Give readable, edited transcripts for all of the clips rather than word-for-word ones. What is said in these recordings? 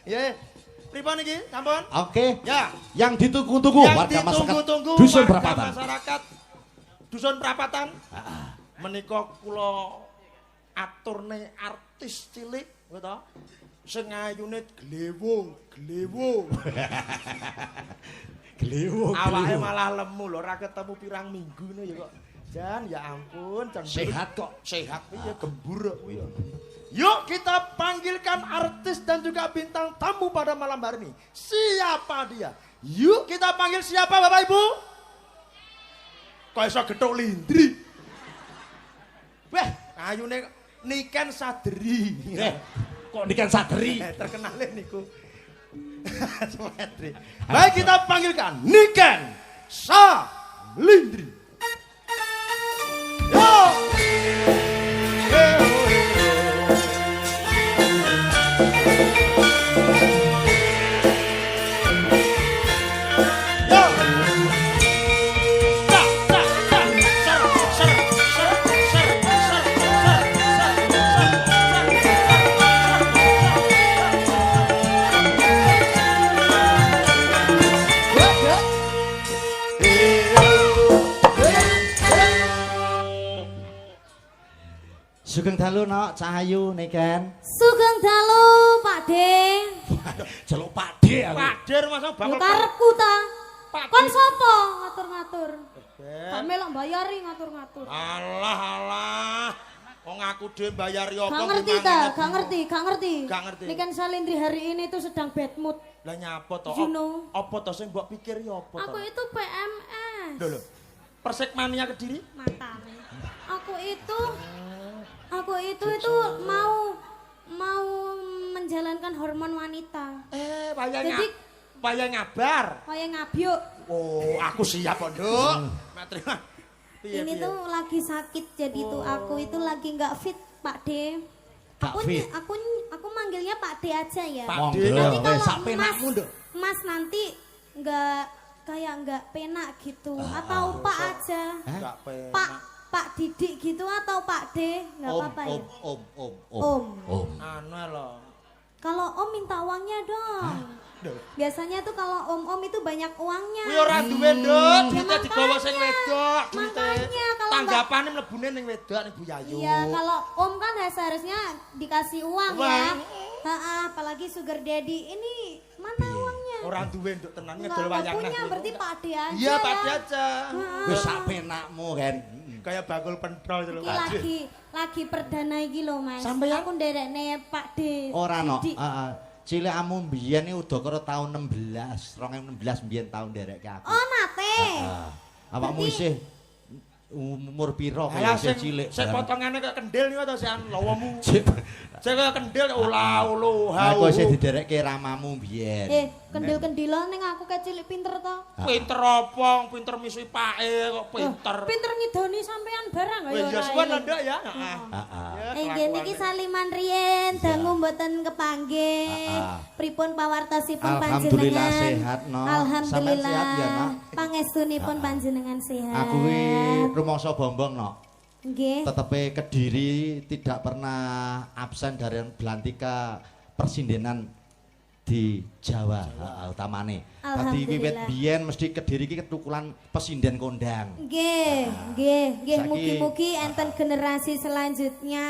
Ya. Pripun iki? Sampun? Oke. Ya. Yang ditunggu-tunggu warga masyarakat dusun perapatan. Masyarakat dusun perapatan. Menika kula aturne artis cilik, nggih to? Sing ayune glewo. Glewo. Awake malah lemu lho, ora ketemu pirang minggu ngono ya kok. Jan, ya ampun, Jan. Sehat kok. Sehat piye gembur kuwi ya. Yuk kita panggilkan artis dan juga bintang tamu pada malam hari ini. Siapa dia? Yuk kita panggil siapa Bapak Ibu? Kok iso gethuk lindri? Weh, ayune Niken Sadri. Kok Niken Sadri? Terkenal niku. Sadri. Baik kita panggilkan Niken Sadri. Yo! Sugeng dalu nok Cahayu Niken. Sugeng dalu Pakde. Celuk Pakde aku. Pakde masa bakal Karepku ta. Pakde. Kon sapa ngatur-ngatur? Tak melok bayari ngatur-ngatur. Alah. Wong aku dhewe bayar yo apa? Gak ngerti ta, gak ngerti. Gak ngerti. Niken Salindri hari ini tuh sedang bad mood. Lah nyapa to? You know. Apa to sing mbok pikir yo apa to? Aku itu PMS. Lho. Persekmania Kediri? Matane. Aku itu mau menjalankan hormon wanita. Wayang ngabar. Wayang ngabyuk. Oh, aku siap kok, Nduk. Terima. Ini tuh lagi sakit jadi tuh aku itu lagi nggak fit, Pak D. Aku manggilnya Pak D aja ya. Pak D. Nanti kalau sak penakmu, Nduk. Mas nanti nggak penak gitu atau Pak aja. Enggak penak. Pak Didik gitu atau Pak D nggak apa-apa ya. Om. Anu lho. Kalau Om minta uangnya dong. Biasanya tuh kalau om itu banyak uangnya. Kuwi ora duwe, Nduk. Ya, Duite digawa sing wedok. Makanya kalau tanggapane mlebune ning wedok ning Bu Yayu. Iya, kalau Om kan seharusnya dikasih uang ya. Apalagi sugar daddy. Ini mana uangnya? Ora duwe, Nduk, tenan Nggak ngedol wayang punya, berarti Pak D aja. Iya, Pak D ya. aja. Wis sak penakmu kan. Kayak bakul pentol itu lho. Iki lagi perdana iki lho, Mas. Sampeyan? Aku nderekne Pak D. Ora no. Didik. Cilikmu mbiyen iki udakara tahun 16, 2016 mbiyen tahun nderekke aku. Oh, nate. Awakmu isih umur piro Alah kaya cilik. sing potongane kaya kendil niku to sing lawamu. Cip. Sing kaya kendil ula-ulu hau. Aku isih diderekke ramamu mbiyen. Kendil-kendilan ning aku kecilik pinter to. Pinter apa? Pinter misui pake kok pinter. Pinter ngidoni sampean barang Wis ya suwen Nduk ya. Nggih niki saliman riyen dangu mboten kepanggih. Pripun pawartosipun panjenengan? Alhamdulillah sehat, no. Sampeyan sehat ya, Nak? Pangestunipun panjenengan sehat. Aku kuwi rumangsa bombong no. Nggih. Tetepe Kediri tidak pernah absen dari belantika persindenan di Jawa utamane. Dadi wiwit biyen mesti Kediri iki ketukulan pesinden kondang. Nggih. Mugi-mugi enten generasi selanjutnya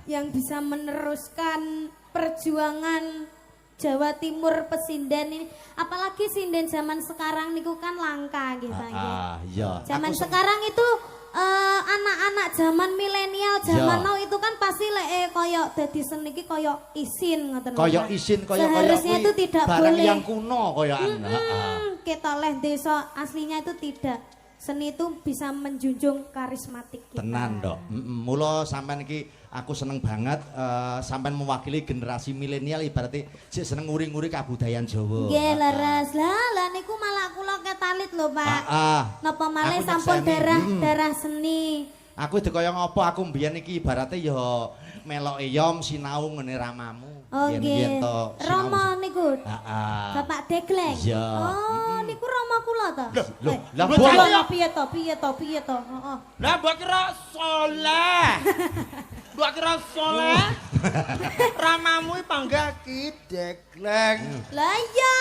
yang bisa meneruskan perjuangan Jawa Timur pesinden ini. Apalagi sinden zaman sekarang niku kan langka gitu Iya. Zaman sekarang itu anak-anak zaman milenial zaman now itu kan pasti koyo dadi seni iki koyo isin ngoten. Koyo isin koyo seharusnya itu tidak barang boleh yang kuno koyoan. Kita oleh desa aslinya itu tidak. Seni itu bisa menjunjung karismatik kita. Tenan, Dok. Mula sampean iki aku seneng banget sampean mewakili generasi milenial ibaratnya sik seneng nguri-nguri kabudayan Jawa. Nggih, leres. Lah niku malah kula ketalit lho, Pak. Napa malih Aku sampun nyekseni. darah seni. Aku dikaya ngapa aku mbiyen iki ibaratnya ya meloke yom sinau ngene ramamu. Oh nggih. Rama niku. Heeh. Bapak Degleng. Iya. Oh, niku rama kula ta? Lah Lah piye to? Heeh. Lah mbok kira soleh. Mbok kira soleh. Ramamu panggaki degleng. Lah iya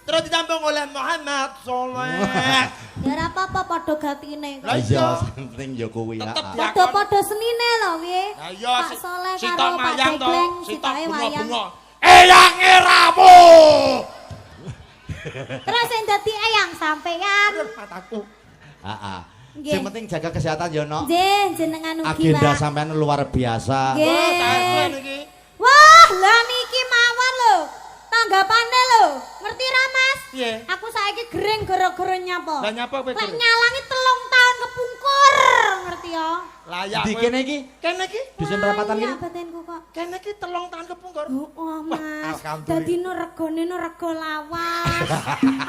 Terus ditambung oleh Muhammad soleh. ya ora apa-apa padha gatine. Lah iya penting ya kuwi. Tetep Padha-padha senine lho piye. Lah iya Pak Soleh Sita karo Pak mayang to, Degleng Sita sitae wayang. bunga-bunga. Eyange ramu. Terus sing dadi eyang sampean. Mataku. Heeh. Nggih. Sing penting jaga kesehatan ya, Nok. Nggih, jenengan ugi, Agenda Pak. sampean luar biasa. Nggih. Niki. Wah, lah niki mawon lho. Tanggapane lho. Ngerti ra, Mas? Piye? Aku saiki gering gara-gara nyapa. Lah nyapa kowe? Lek nyalangi 3 tahun kepungkur, ngerti ya? Layak Di kowe. kene iki Kene iki. dusun perapatan Iya, kene. batinku kok. Kene iki 3 tahun kepungkur. Oh, Mas. alhamdulillah. Dadi no regane no rego lawas.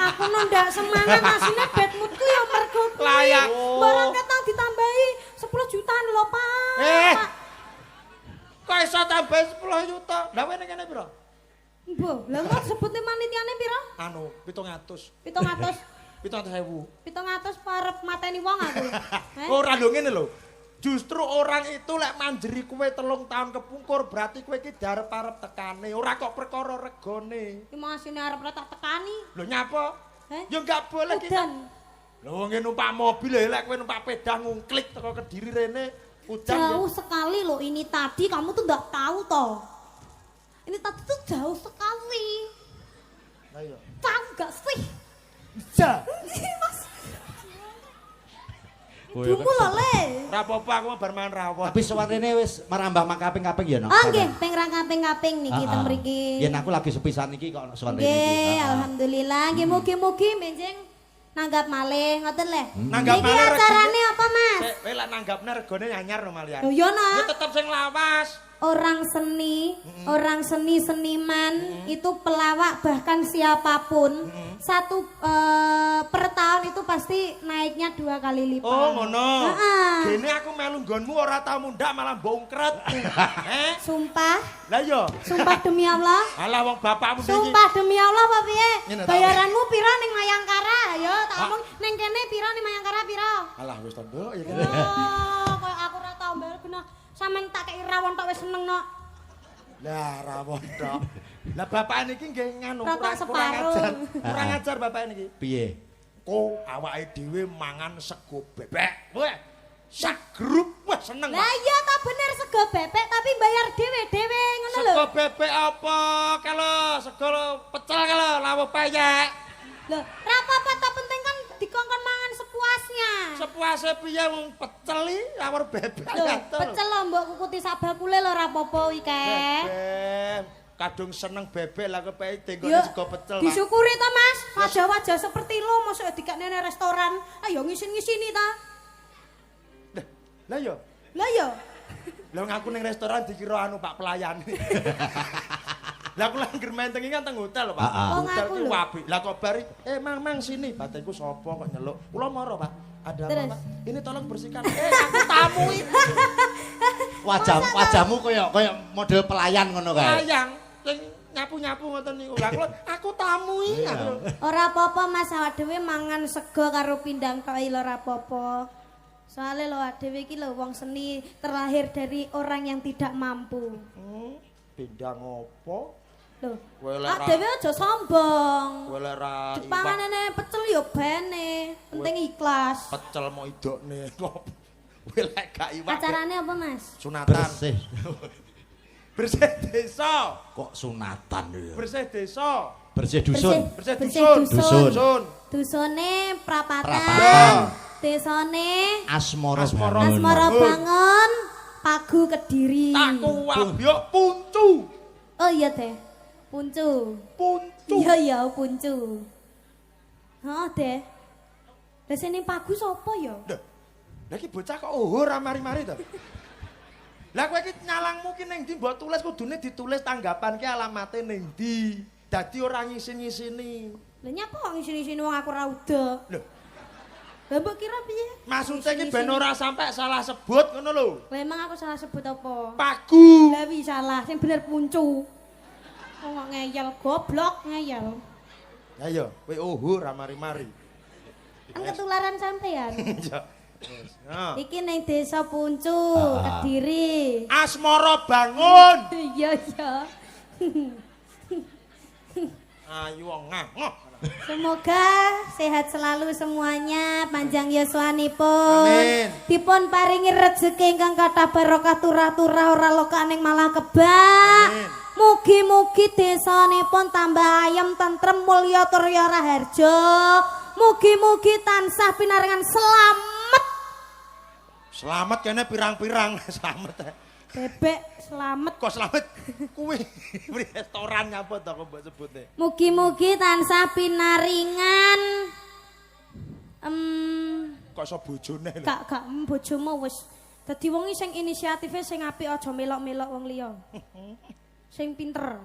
Aku no ndak semangat asine bad moodku ya mergo kuwi. Layak. Barang ketang ditambahi 10 jutaan lho, Pak. Kok iso tambah 10 juta? Lah kowe ning kene piro? Mbah, lah kok sebutne manitiane piro? Anu, 700. 700. 700.000. 700 parep mateni wong aku. Ora lho ngene lho. Justru orang itu lek manjeri kowe 3 tahun kepungkur berarti kowe iki darep-arep tekane, ora kok perkara regane. Iki masine arep ra tak tekani. Lho nyapa? Heh? Ya enggak boleh iki. Udan. Lho wong numpak mobil lek kowe numpak pedang ngungklik teko Kediri rene udan. Jauh sekali loh ini tadi, kamu tuh nggak tahu toh. Ini tadi tuh jauh sekali. Lah iya. Tahu nggak sih? Bisa. Mas. Oh, iya, Ibumu loh le. Ora apa-apa aku mau bar mangan rawon. Tapi suwarene wis merambah makaping-kaping ya, Nok. Oh nggih, ping ra kaping-kaping niki teng mriki. Yen aku lagi sepisan iki kok suwarene iki. Nggih, alhamdulillah. Nggih mugi-mugi benjing nanggap malih ngoten le. Nanggap Niki malih acarane apa, Mas? Kowe lek nanggapne regane anyar no malian. Lho yo Ya nah. tetep sing lawas. Orang seni, orang seniman itu pelawak bahkan siapapun satu per tahun itu pasti naiknya 2 kali lipat. Oh ngono. Heeh. Gene aku melu nggonmu ora tau mundak malah bongkret. Sumpah, Lah iya. sumpah demi Allah. Alah wong bapakmu iki. Sumpah demi Allah Pak piye? Ngene ta, Bayaranmu pira ning Mayangkara? Ayo tak omong ning kene pira ning Mayangkara pira? Alah wis tondo ya. Oh, koyo aku ora tau mbayar genah. Sampeyan tak kei rawon tok wis seneng nok. Lah rawon tok. Lah bapak niki nggih nganu Rotok kurang separuh. ajar. Kurang ajar bapak niki. Piye? Ko awake dhewe mangan sego bebek. Wah. Sak grup wah seneng. Lah iya ta bener sego bebek tapi bayar dhewe-dhewe ngono lho. Sego bebek apa? Kalau sego pecel kalau lawuh payek. Loh, ra apa-apa ta penting kan dikongkon mangan sepuasnya. Sepuase piye wong pecel iki lawur bebek. Loh, pecel lho mbok kukuti sak bakule lho ra apa-apa iki kae. Bebek. Kadung seneng bebek lah kepeke tenggone Yo, sego pecel. Pak. disyukuri to Mas, wajah-wajah seperti lo mosok dikakne nang restoran. Ayo ngisin-ngisini ta. Lah yo. Lah yo. Lah ngaku ning restoran dikira anu Pak pelayan. Lah aku langgar menteng iki kan teng hotel lho, Pak. Oh, Hotel ngaku ki lho. apik. Lah kok bari, mang sini. Bateku sapa kok nyeluk. Kula moro, Pak. Ada apa, Terus? Pak? Ini tolong bersihkan. Aku tamu iki. Wajahmu kaya model pelayan ngono kae. Pelayan sing nyapu-nyapu ngoten niku. Lah aku tamu iki. Ora apa-apa Mas, awak dhewe mangan sego karo pindang tok lho ora apa-apa. Soale lho awak dhewe iki lho wong seni terlahir dari orang yang tidak mampu. Bindang opo? Loh, Kowe lek awak ra- dhewe aja sombong. Kowe lek ra Panganane pecel yo bene, penting ikhlas. pecel mau idokne. Kowe lek gak iwak. Acarane apa Mas? Sunatan. Bersih. Bersih desa. Kok sunatan ya? Bersih desa. Bersih dusun. Bersih Bersih dusun. dusun. Dusun. Dusone prapatan. Prapatan. Desane Asmara Asmara. bangun. Asmara Bangun, Pagu Kediri. Tak kuwab yo puncu. Oh iya teh, puncu. Puncu. Iya iya puncu. Oh teh. Lah sini Pagu sapa ya? Lah iki bocah kok ra mari-mari to. Lah kowe iki nyalangmu ki ning ndi mbok tulis kudune ditulis tanggapan ki alamate ning ndi. Dadi ora ngisin-ngisini. Lah nyapa kok ngisi-ngisini wong aku ora udah. Lho, Lah mbok kira piye? maksudnya ki ben ora sampai salah sebut ngono lho. Lah emang aku salah sebut apa? Pagu. Lah wi salah, sing bener puncu. Kok ngeyel goblok ngeyel. Ayo, kowe ra mari-mari. Kan ketularan sampean. Ya. Iki ning Desa Puncu, Kediri. Asmara bangun. Iya iya. Ayo ngoh. Semoga sehat selalu semuanya, panjang yuswanipun. Amin. Dipun paringi rezeki ingkang kathah barokah turah-turah ora lokaning malah kebak. Amin. Mugi-mugi desanipun tambah ayem tentrem mulya turya raharja. Mugi-mugi tansah pinaringan selamat. Selamat kene pirang-pirang selamat. Bebek selamat. Kok selamat? Kuwi restoran apa to kok mbok sebute? Mugi-mugi tansah pinaringan Kok iso bojone lho. gak bojomu wis dadi wong sing inisiatifnya sing apik aja melok-melok wong liya. Sing pinter.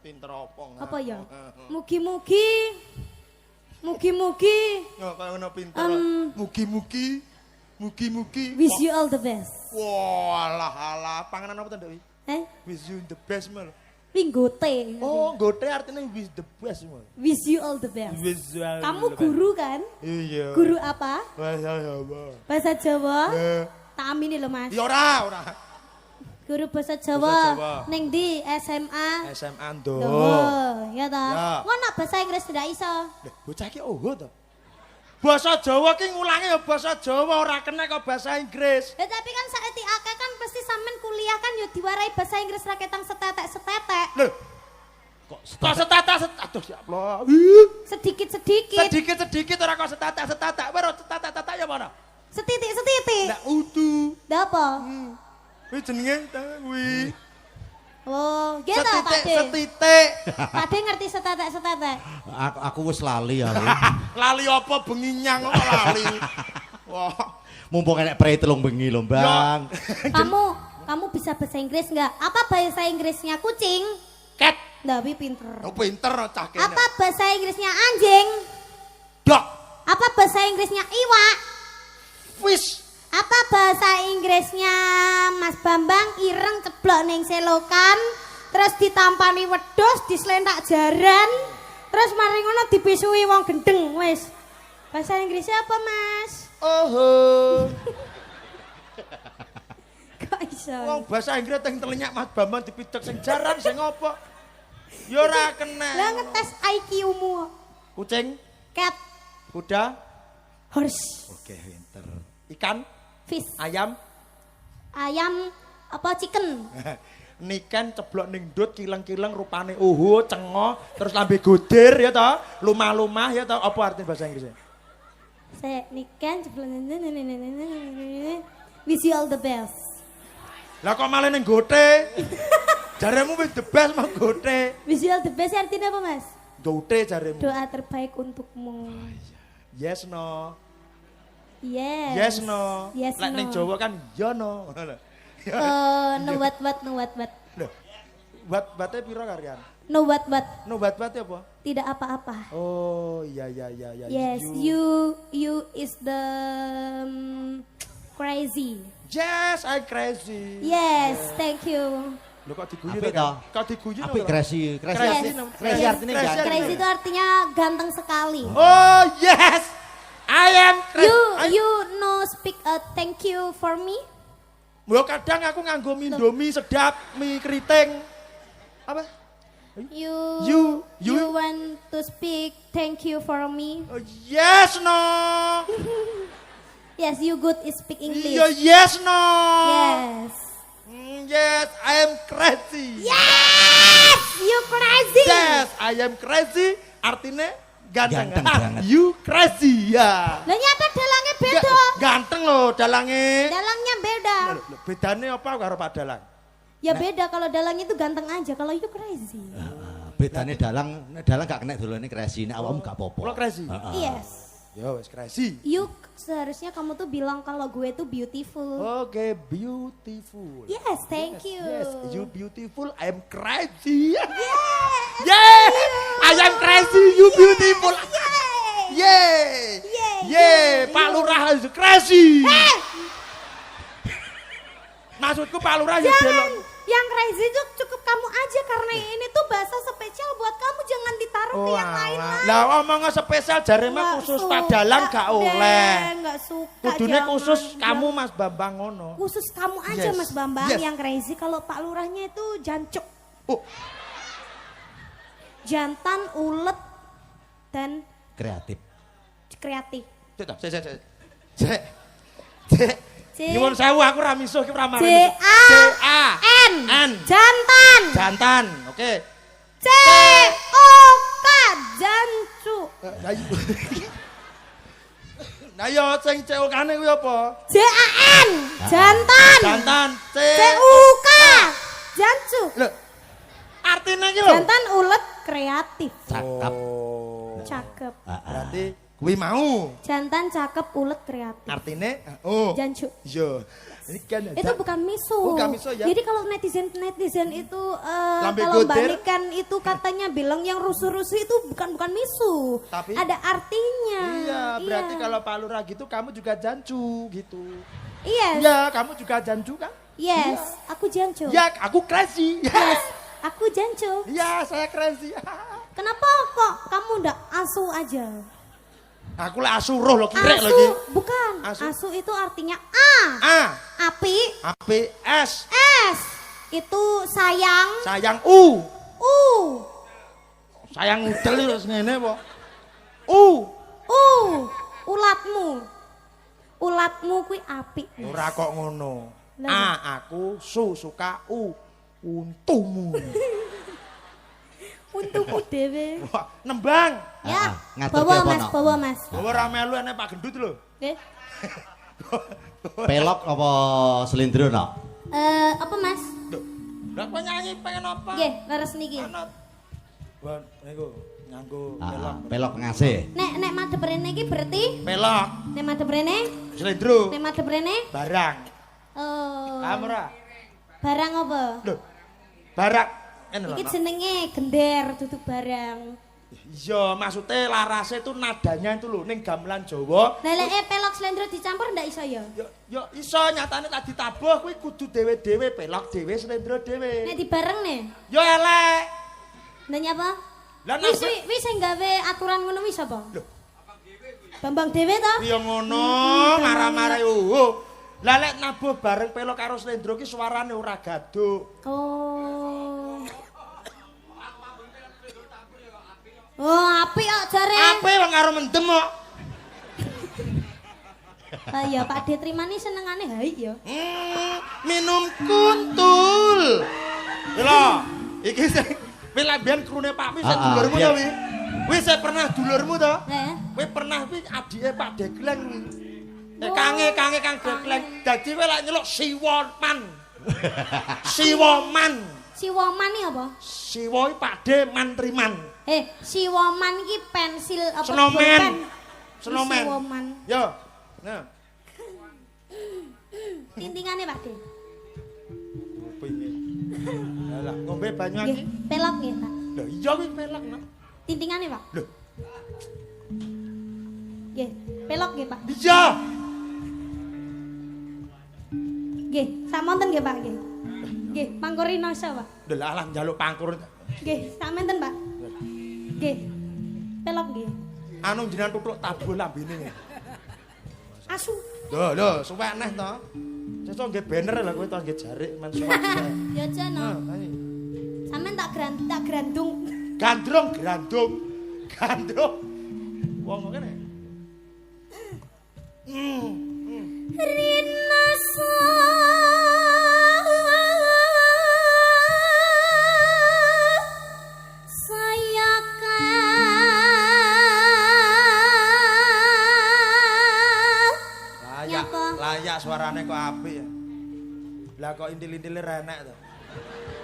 Pinter apa? Apa ya? Mugi-mugi Ya kaya ngono pinter. Mugi-mugi. wish you all the best. Walah, panganan apa to, Nduk? Wish you the best mal. Winggote. Oh, gote artinya wish the best mal. Wish you all the best. Wish you all Kamu the best. guru kan? Iya. Guru apa? Bahasa Jawa. Bahasa Jawa? Eh. Tak amini lho Mas. Ya ora. Guru bahasa Bahasa Jawa. Jawa. Ning di SMA. SMA Ndo. Ya ta. Ya. Ngono bahasa Inggris tidak iso. Lah, bocah iki oho to. Bahasa Jawa ki ngulangi ya bahasa Jawa ora kena kok bahasa Inggris. Ya tapi kan saiki akeh kan pasti sampean kuliah kan yo diwarai bahasa Inggris ra ketang setetek-setetek. Lho, kok setata aduh ya Allah. Sedikit-sedikit. Sedikit ora kok setata. Baru setata ya mana? Setitik-setitik. Lah udu. Lah apa? Kuwi jenenge ta kuwi. Oh, gitu Pak De. Setitik. Pak De ngerti setetek-setetek. Aku wis lali aku. Lali apa benginyang kok lali. Wah. Mumpung enek prei telung bengi lho, Bang. Kamu bisa bahasa Inggris enggak? Apa bahasa Inggrisnya kucing? Cat. Tapi pinter. Oh pinter cah kene. Apa bahasa Inggrisnya anjing? Dok. Apa bahasa Inggrisnya iwak? Fish. Apa bahasa Inggrisnya Mas Bambang ireng ceblok ning selokan, terus ditampani wedhus, dislentak jaran, terus mari ngono dipisui wong gendeng wis. Bahasa Inggrisnya apa, Mas? Oh. Kok iso? Wong bahasa Inggris teng telenyak Mas Bambang dipicek sing jaran sing apa? Ya ora kena. Lah ngetes IQ-mu. Kucing, Cat, kuda, horse, oke pinter. Ikan, fish, ayam, apa chicken? niken ceblok ning ndut kileng-kileng rupane cengo, terus lambe godir ya toh, lumah-lumah ya toh, apa artinya bahasa Inggrisnya? Saya niken ceblok wish you all the best. Lah kok malah ning gote? Jaremu wis the best mah gote. Wish you all the best artinya apa, Mas? Gote jaremu. Doa terbaik untukmu. Yes no. Yes. Yes no. Yes Lek no. ning Jawa kan ya no. No what. Loh. Bate piro karyan? No what. No bate apa? Tidak apa-apa. Oh, iya. Yes, you is the crazy. Yes, I crazy. Yes, thank you. Loh kok diguyu Apik to? toh? Kok diguyu Apik to? crazy Crazy. crazy artinya Crazy. ganteng. Crazy itu artinya ganteng sekali. Oh, yes. I am crazy. You no speak a thank you for me. Lho kadang aku nganggo mie Indomie sedap, mie keriting. Apa? You You- want to speak thank you for me. Oh, yes no. Yes, you good is speak English. Yes no. Yes. Yes, I am crazy. Yes, you crazy. Yes, I am crazy. Artinya ganteng. Ganteng banget. You crazy ya. Lah nyata dalangnya beda. Ganteng loh dalange. Dalangnya beda. Loh, bedane apa karo Pak Dalang? Ya beda kalau dalangnya itu ganteng aja, kalau itu crazy. Bedane dalang gak kena dolane crazy, nek awakmu gak apa-apa. Lo crazy? Yes. Ya wes crazy. You seharusnya kamu tuh bilang kalau gue tuh beautiful. Oke, beautiful. Yes, thank you. Yes, you beautiful. I am crazy. Yes. Yeah, I am crazy. You beautiful. Yay. Yeah. Yay. Yeah, Pak Lurah is crazy. Eh, Maksudku Pak Lurah ya jangan. delok. Yang crazy itu cukup kamu aja karena ini tuh bahasa spesial buat kamu, jangan ditaruh ke yang lain lah. Lah omongnya spesial jare mah khusus Pak Dalang gak oleh. Enggak nggak suka. Kudune jangan. khusus kamu Mas Bambang ngono. Khusus kamu aja Yes. Mas Bambang Yes. yang crazy. Kalau Pak Lurahnya itu jancuk. Oh, Jantan, ulet, dan Kreatif. kreatif. Cek. Nyuwun sewu aku ra misuh ki ora mari. J-A-N. Jantan. Jantan. Oke. C-O-K. Jancu. Nah yo sing COK-ne kuwi apa? J-A-N. Jantan. Jantan. C-U-K. Jancu. Lho. Artine iki lho. Jantan, ulet, kreatif. Cakep. Oh. Cakep. Berarti kuwi mau. Jantan, cakep, ulet, kreatif. Artine oh. Jancu. Yo. Ini kan Itu bukan misu. Bukan misu ya. Jadi kalau netizen itu Lambe kalau goder. balikan itu katanya bilang yang rusuh-rusuh itu bukan misu. Tapi ada artinya. Iya, berarti kalau Pak Lurah gitu kamu juga jancu gitu. Yes. Iya, kamu juga jancu kan? Yes, aku jancu. Ya, aku crazy. Yes, aku jancu. Iya, saya crazy. Kenapa kok kamu ndak asu aja? Aku lah asuruh lo kirek Asu, lagi. bukan. Asu. Asu itu artinya A. A, Api. api, S, S. Itu sayang. sayang U. U. Sayang udel terus ngene apa? U. Ulatmu. Ulatmu kuwi api. Ora kok ngono. Lah. A, aku suka U. Untumu. Untukku dhewe. Wah, nembang. Ya, ngatur bawa ki apa, Mas, Nok? bawa Mas. Bawa ra melu enek Pak Gendut lho. Nggih. Pelok apa selindro no? Apa Mas? Loh, lah kok nyanyi pengen apa? Nggih, leres niki. Ana. Wan, niku nganggo pelok. Pelok ngasih. Nek madhep rene iki berarti Pelok, nek madhep rene, slendro, nek madhep rene barang. Paham eh ora? barang apa? Loh. Barak. Ngene lho. Iki Nok. jenenge gender duduk barang. Iya, maksudnya larasnya itu nadanya itu lho ning gamelan Jawa. Leleke pelok slendro dicampur ndak iso ya? Yo iso nyatane tak ditabuh kuwi kudu dhewe-dhewe pelok dhewe slendro dhewe. Nek dibareng ne. Yo elek. Lah nyapa? Lah Wis napa? wis sing gawe aturan ngono wis apa? Loh. Bambang dhewe to? Yo ngono, marah-marah yo. Lah lek nabuh bareng pelok karo slendro ki suarane ora gaduk. Oh. Oh, apik kok jare. Ape wong karo mendem kok. Lah ya Pak De Trimani senengane hai ya. Minum kuntul. Lho, iki sing kowe lek mbiyen krune Pak Wi sing dulurmu to wi. Wis saya pernah dulurmu to? Heeh. Kowe pernah wi adike Pak Degleng wi. Kange Kang Degleng. Dadi kowe lek nyeluk Siwoman. Siwoman. Siwoman iki apa? Siwo iki Pakde Mantriman. Siwoman iki pensil apa? Snowman. Bolpen. Snowman. Siwoman. Yo. Nah. Tintingane Pak De. Opo iki? Lah ngombe banyu Nggih, iki. pelok nggih, Pak. Lho iya kuwi pelek nak. Tintingane, Pak. Lho, Nggih, pelok nggih, Pak. iya. Nggih, samonten nggih, Pak, nggih. Nggih, pangkorinoso, Pak. Lho lah alah njaluk pangkur. Nggih, samonten, Pak. Nggih. Pelok nggih. Anu jenengan tutuk tabuh lambene. Asu. Lho, suwek neh to. Sesuk nggih banner lho kowe to nggih jarik men suwek. Ya jano. ayo. Sampeyan tak grandung. Gandrung, gandrung. Wong ngene. Rinasa Layak suarane kok apik ya. Lah kok intil-intile renek to.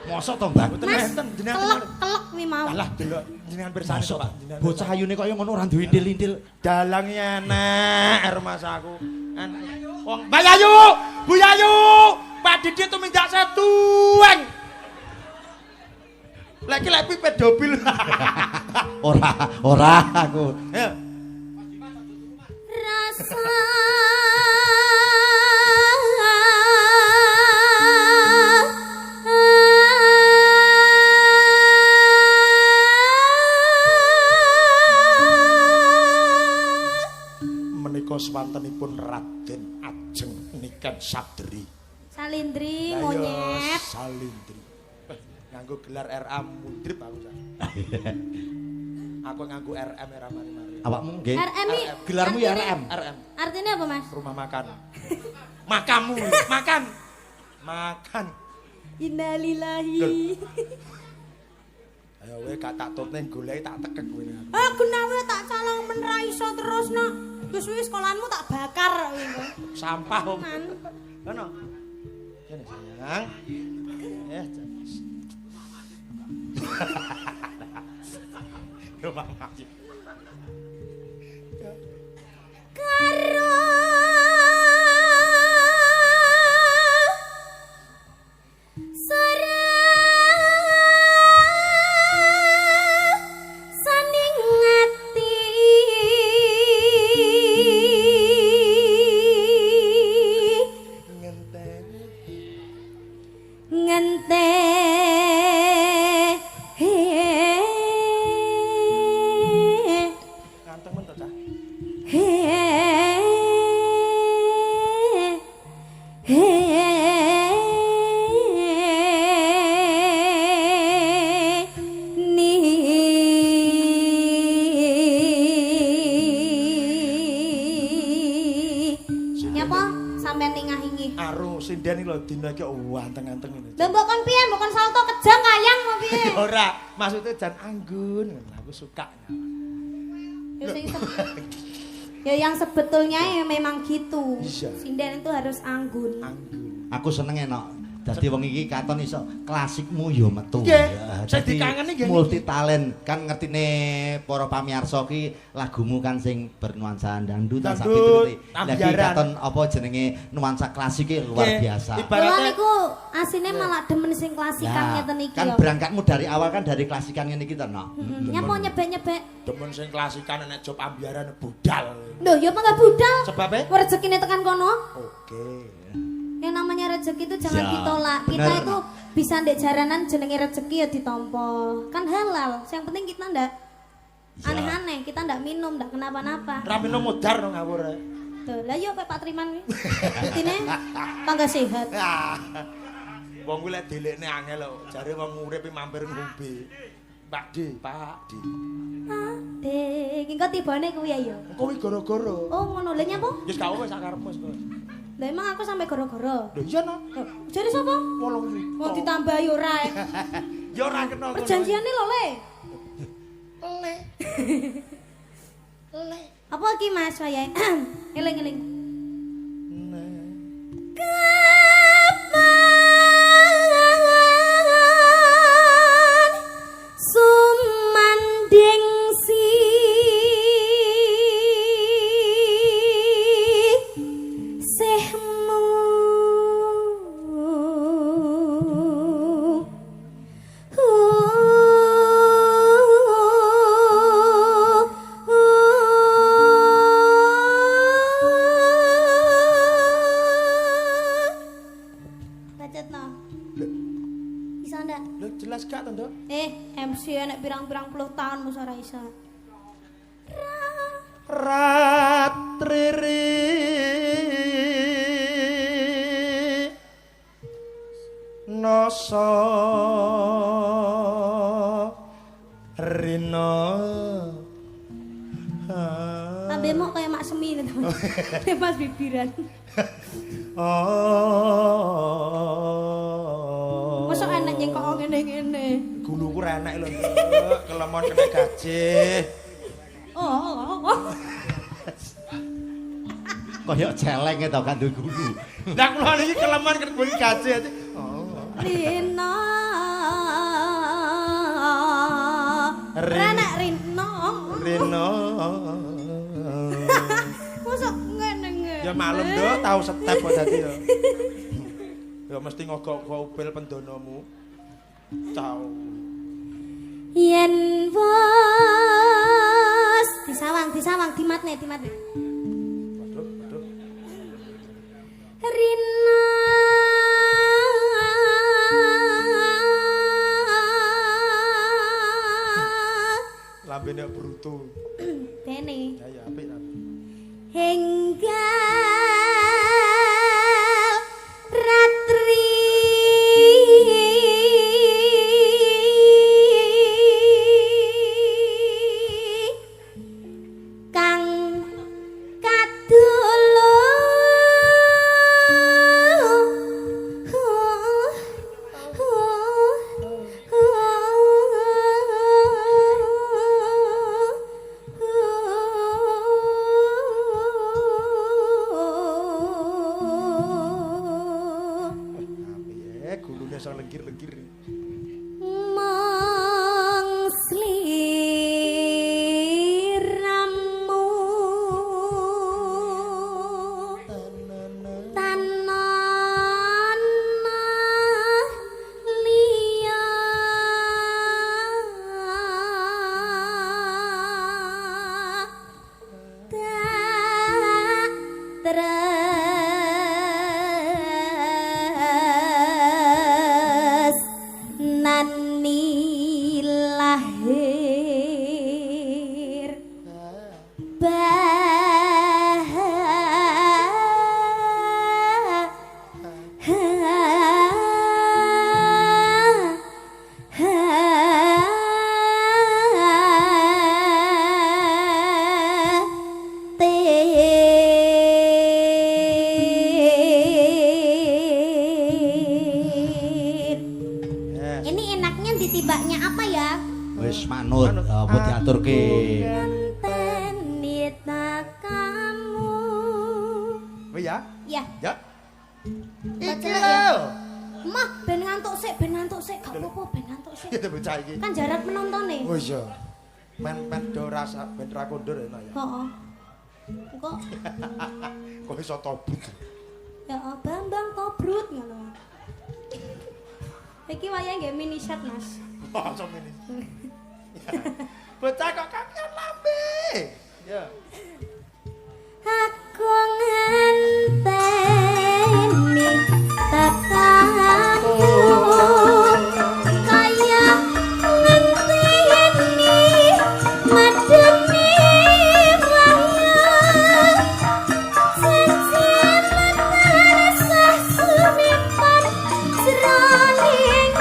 Mosok to, Mbak? Mboten Mas, enten jenengan. kelek wi mau. Alah delok jenengan pirsani Mosok, Pak. Jenengan bocah ayune kok ngono ora duwe intil-intil. dalange enek rumah aku. Enek. Wong Mbak Yayu, Bu Yayu, Pak Didi tumindak setuweng. Lagi lek pedofil. Ora aku. Ayo. Rasa Menika Mangka swantenipun Raden Ajeng Niken Sabdri. Salindri Lah, ya, monyet. Salindri. Nganggo gelar RA mundrip aku sak. Aku nganggo RM era mari-mari. Awakmu nggih. RM -i, Gelarmu ya artinya- RM. RM. Artinya apa, Mas? Rumah makan. Makamu, makan. Makan. Innalillahi. Ayo we gak tak tutne golek tak tekek kowe. Ah, genawe tak calang men ra iso terus no. Wis wis sekolahanmu tak bakar kowe. Sampah om. Tenan. Ono. Kene sayang. Rumah makan. Karo saning ati Ganteng men to, Cah. Nyapa sampean ningah-ingih. Aru sinden iki lho dina iki anteng-anteng ngene. Lha mbok kon piye? Mbok kon salto kejang kayang apa piye? Ora, maksudnya jan anggun. Aku suka. Ya, ya yang sebetulnya ya memang gitu. Iya. Sinden itu harus anggun. Anggun. Aku seneng enak. Dadi wong iki katon iso klasikmu yo metu. Nggih, sing dikangeni nggih. Multi talent kan ngertine para pamirsa ki lagumu kan sing bernuansa dangdut Dangdut, sapi lagi ambiaran. katon apa jenenge nuansa klasik ki luar Nggih, biasa. Kula Ibaratnya niku asine malah demen sing klasikan Nah, ngeten iki kan yo. berangkatmu dari awal kan dari klasikan ngene iki to, no. Nyapa nyebek-nyebek. demen sing klasikan nek job ambiaran budal. Lho, ya mangga budal. Sebabnya? Rezekine tekan kono. Oke. Yang namanya rezeki itu jangan Ya, ditolak. Kita bener. itu bisa ndek jaranan jenenge rezeki ya ditampa. Kan halal. Yang penting kita ndak Ya. aneh-aneh, kita ndak minum, ndak kenapa-napa. Ra minum mudar no ngawur. Tuh, lah yo Pak Triman kuwi. Intine tangga sehat. Wong kuwi lek dilekne angel lho. Jare wong urip mampir ngombe. Pak Di, Pak Di. Dek, engko tibane kuwi ya yo. Kowe gara-gara. Oh, ngono. Lah nyapa? Wis gak wis sakarepmu wis. Lah emang aku sampai gara-gara. Lho iya no. Jadi sapa? 8 juta. Mau ditambah yo ora. Ya ora kena. Perjanjiane lho, Le. Le. Le. Apa iki Mas wayahe? Eling-eling. Kapan sumanding si sehmu Bacetno. Bisa ndak? Lho jelas gak to, Nduk? MC enek pirang-pirang puluh tahun mesti ora iso. Ratriri Noso Rino Tambahmu kayak mak semi gitu. Lepas bibiran. Oh Mosok enek nyengkok ngene-ngene. Guluku ra enak lho, Nduk. Kelemon kena gajih. Oh. Kayak celeng to kan duwe gulu. Lah kula niki kelemon kena gajih. Oh. Rino. Renek Rino. Rino. Mosok ngene-ngene. Ya maklum do tau step kok dadi ya. Ya mesti ngogok upil pendonomu. Tau. Yen wis disawang dimatne. Waduh. Rina Lambene brutu. Dene Ya apik ta. Hinggal ratri kang kadulu Gulunya sang lenggir-lenggir. Sliramu tanana liya tak nani lahir ini enaknya ditibaknya apa ya? Wis manut apa diaturke. Ngenteni kamu. Oh ya? Ya. Ya. Iki Baca lho. Mah ben ngantuk sik, gak apa-apa ben ngantuk sik. Ya bocah iki. Kan jarak penontonnya. Oh iya. Men do rasa ben ra kondur enak ya. Heeh. Kok Kok iso tobut. ya Bambang Tobrut ngono. Iki wayah nggih mini shot, Mas. Masa ini. Bocah kok kakean lambe. Ya. Aku ngenteni tatamu kaya ngenteni madeni wayang sejenak tansah sumipan jroning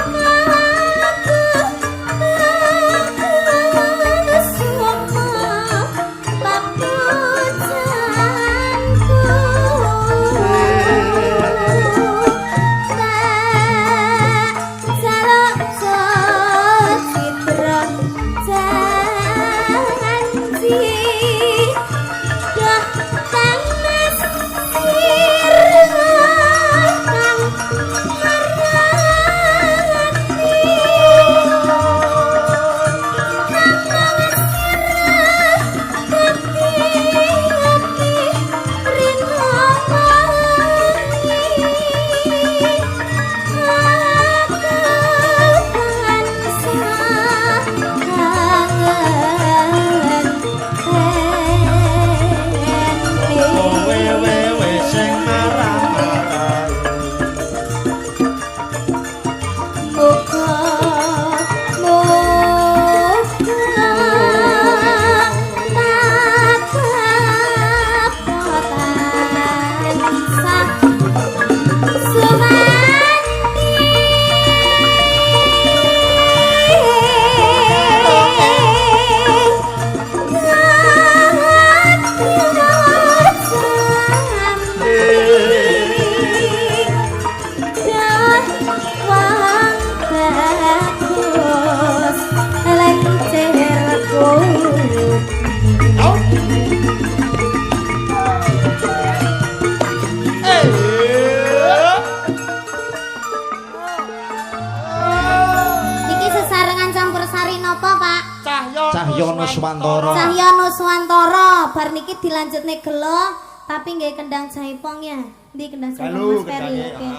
Cahyono Swantara. Cahyono Swantara. Bar niki dilanjutne gelo tapi nggih kendang jaipong ya. Ndi kendang jaipong Mas Ferry. Oke.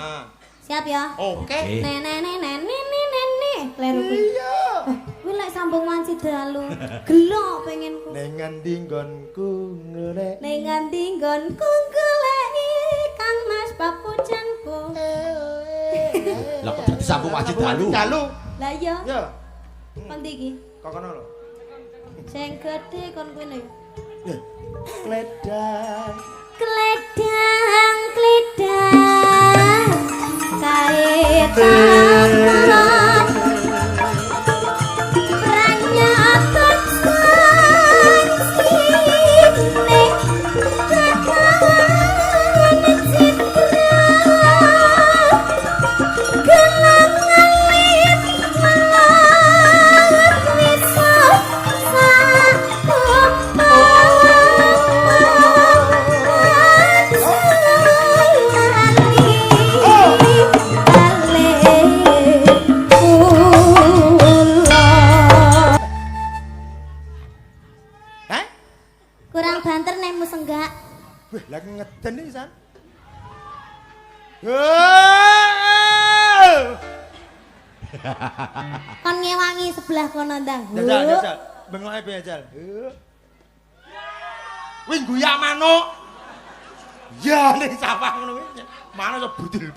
Siap ya? Oke. Kleru kuwi. Iya. Kuwi lek sambung wanci dalu. Gelo pengenku. Ning ngendi nggonku ngene. Ning ngendi nggonku goleki Kang Mas papucanku. Lah kok dadi sambung wajib dalu. Dalu. Lah iya. Ya. Kon ndi iki? Kok kono lho. Sing gedhe kon kuwi lho. Kledang. Kledang, kledang, kaetan pranyakan sanci nek katakan citra kenangan lit malah bisa kurang banter nemu senggak. Wih, lagi ngeden nih San. Kon ngewangi sebelah kono ndang. Jajal, bengoke piye jajal. Wih, guyak manuk. Ya ning sawah ngono kuwi. Manuk iso brudil.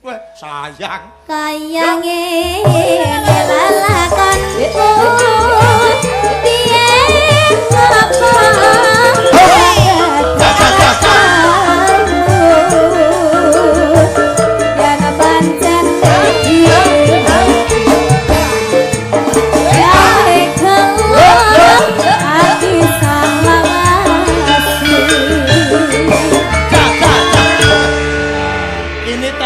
Wah, sayang. Kayange lalakon